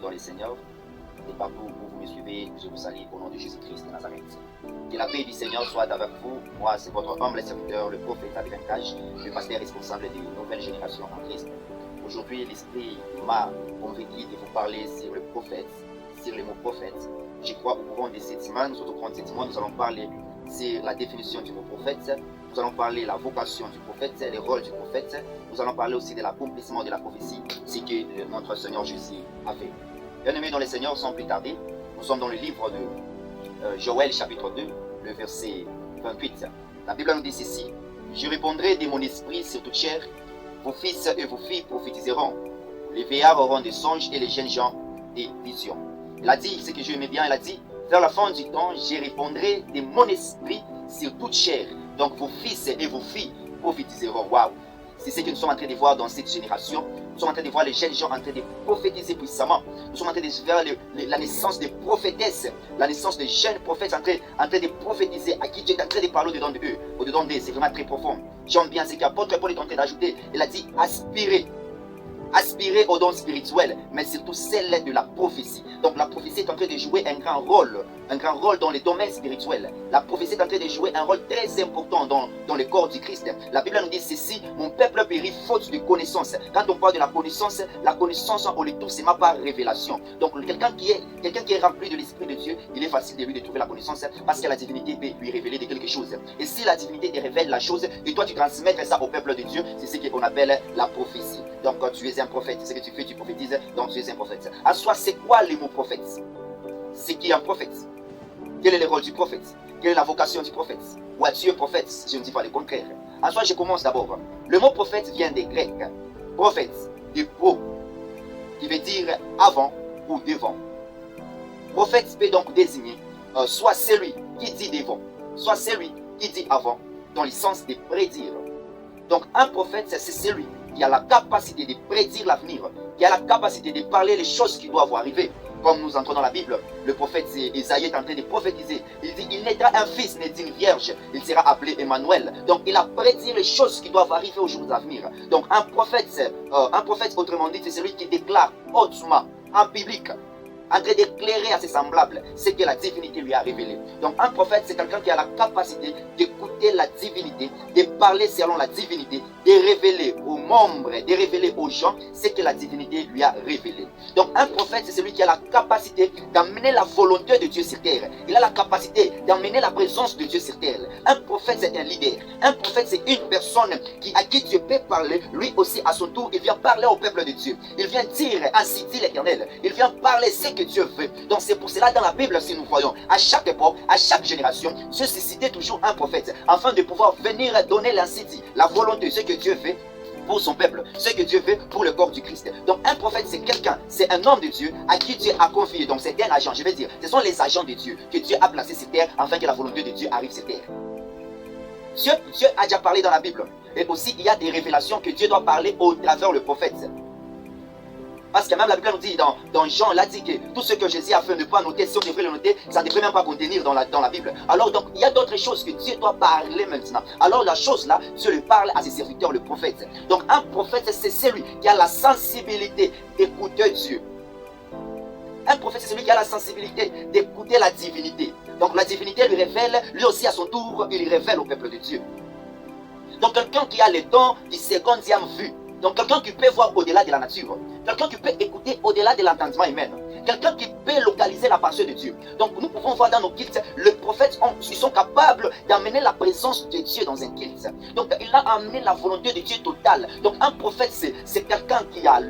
bien-aimés dans le Seigneur, et partout où vous me suivez, je vous salue au nom de Jésus-Christ de Nazareth. Que la paix du Seigneur soit avec vous. Moi, c'est votre humble serviteur, le prophète Adrien Cage, le pasteur responsable d'une nouvelle génération en Christ. Aujourd'hui, l'Esprit m'a convaincu de vous parler sur le prophète, sur le mot prophète. Je crois au courant de cette semaine, au courant de cette semaine, nous allons parler sur la définition du mot prophète. Nous allons parler de la vocation du prophète, le rôle du prophète. Nous allons parler aussi de l'accomplissement de la prophétie, ce que notre Seigneur Jésus a fait. Bien-aimés dans le Seigneur, sans plus tarder, nous sommes dans le livre de Joël chapitre 2, le verset 28. La Bible nous dit ceci: je répondrai de mon esprit sur toute chair, vos fils et vos filles prophétiseront, les vieillards auront des songes et les jeunes gens des visions. Il a dit ce que je aimais bien, il a dit: vers la fin du temps, je répondrai de mon esprit sur toute chair. Donc vos fils et vos filles prophétiseront. Waouh! C'est ce que nous sommes en train de voir dans cette génération. Nous sommes en train de voir les jeunes gens en train de prophétiser puissamment. Nous sommes en train de voir la naissance des prophétesses, la naissance des jeunes prophètes en train de prophétiser, à qui Dieu est en train de parler au-dedans d'eux. Au-dedans d'eux, c'est vraiment très profond. J'aime bien ce qu'apôtre Paul est en train d'ajouter. Il a dit: aspirer aux dons spirituels, mais surtout celle de la prophétie. Donc la prophétie est en train de jouer un grand rôle dans les domaines spirituels. La prophétie est en train de jouer un rôle très important dans le corps du Christ. La Bible nous dit ceci: mon peuple périt faute de connaissance. Quand on parle de la connaissance on le trouve seulement par révélation. Donc quelqu'un qui est rempli de l'Esprit de Dieu, il est facile de lui de trouver la connaissance parce que la divinité peut lui révéler de quelque chose. Et si la divinité te révèle la chose et toi tu transmets ça au peuple de Dieu, c'est ce qu'on appelle la prophétie. Donc quand tu es un prophète, ce que tu fais, tu prophétises, donc tu es un prophète. En soi, c'est quoi le mot prophète? C'est qui est un prophète? Quel est le rôle du prophète? Quelle est la vocation du prophète? Ou as-tu un prophète? Je ne dis pas le contraire. En soi, je commence d'abord. Le mot prophète vient des Grecs. Prophète, de pro, qui veut dire avant ou devant. Prophète peut donc désigner soit celui qui dit devant, soit celui qui dit avant, dans le sens de prédire. Donc un prophète, c'est celui qui a la capacité de prédire l'avenir, qui a la capacité de parler les choses qui doivent arriver. Comme nous entrons dans la Bible, le prophète Isaïe est en train de prophétiser. Il dit: il naîtra un fils né d'une vierge, il sera appelé Emmanuel. Donc il a prédit les choses qui doivent arriver aux jours d'avenir. Donc un prophète autrement dit, c'est celui qui déclare hautement, en public, en train d'éclairer à ses semblables ce que la divinité lui a révélé. Donc un prophète, c'est quelqu'un qui a la capacité d'écouter la divinité, de parler selon la divinité, de révéler aux membres, de révéler aux gens ce que la divinité lui a révélé. Donc un prophète, c'est celui qui a la capacité d'amener la volonté de Dieu sur terre. Il a la capacité d'amener la présence de Dieu sur terre. Un prophète, c'est un leader. Un prophète, c'est une personne à qui Dieu peut parler. Lui aussi, à son tour, il vient parler au peuple de Dieu. Il vient dire: ainsi dit l'Éternel. Il vient parler ce que Dieu veut. Donc c'est pour cela dans la Bible, si nous voyons, à chaque époque, à chaque génération, Dieu suscitait toujours un prophète afin de pouvoir venir donner l'ainsi dit, la volonté, ce que Dieu veut pour son peuple, ce que Dieu veut pour le corps du Christ. Donc un prophète, c'est quelqu'un, c'est un homme de Dieu à qui Dieu a confié. Donc c'est un agent, je vais dire, ce sont les agents de Dieu que Dieu a placés sur terre afin que la volonté de Dieu arrive sur terre. Dieu a déjà parlé dans la Bible. Et aussi il y a des révélations que Dieu doit parler au travers le prophète. Parce que même la Bible nous dit dans Jean, il a dit que tout ce que Jésus a fait, ne pas noter, si on devrait le noter, ça ne devrait même pas contenir dans la Bible. Alors donc, il y a d'autres choses que Dieu doit parler maintenant. Alors la chose là, Dieu le parle à ses serviteurs, le prophète. Donc un prophète, c'est celui qui a la sensibilité d'écouter Dieu. Un prophète, c'est celui qui a la sensibilité d'écouter la divinité. Donc la divinité lui révèle, lui aussi à son tour, il révèle au peuple de Dieu. Donc quelqu'un qui a le don du secondième vue. Donc quelqu'un qui peut voir au-delà de la nature. Quelqu'un qui peut écouter au-delà de l'entendement humain. Quelqu'un qui peut localiser la pensée de Dieu. Donc nous pouvons voir dans nos cultes, les prophètes ils sont capables d'amener la présence de Dieu dans un culte. Donc il a amené la volonté de Dieu totale. Donc un prophète, c'est quelqu'un qui a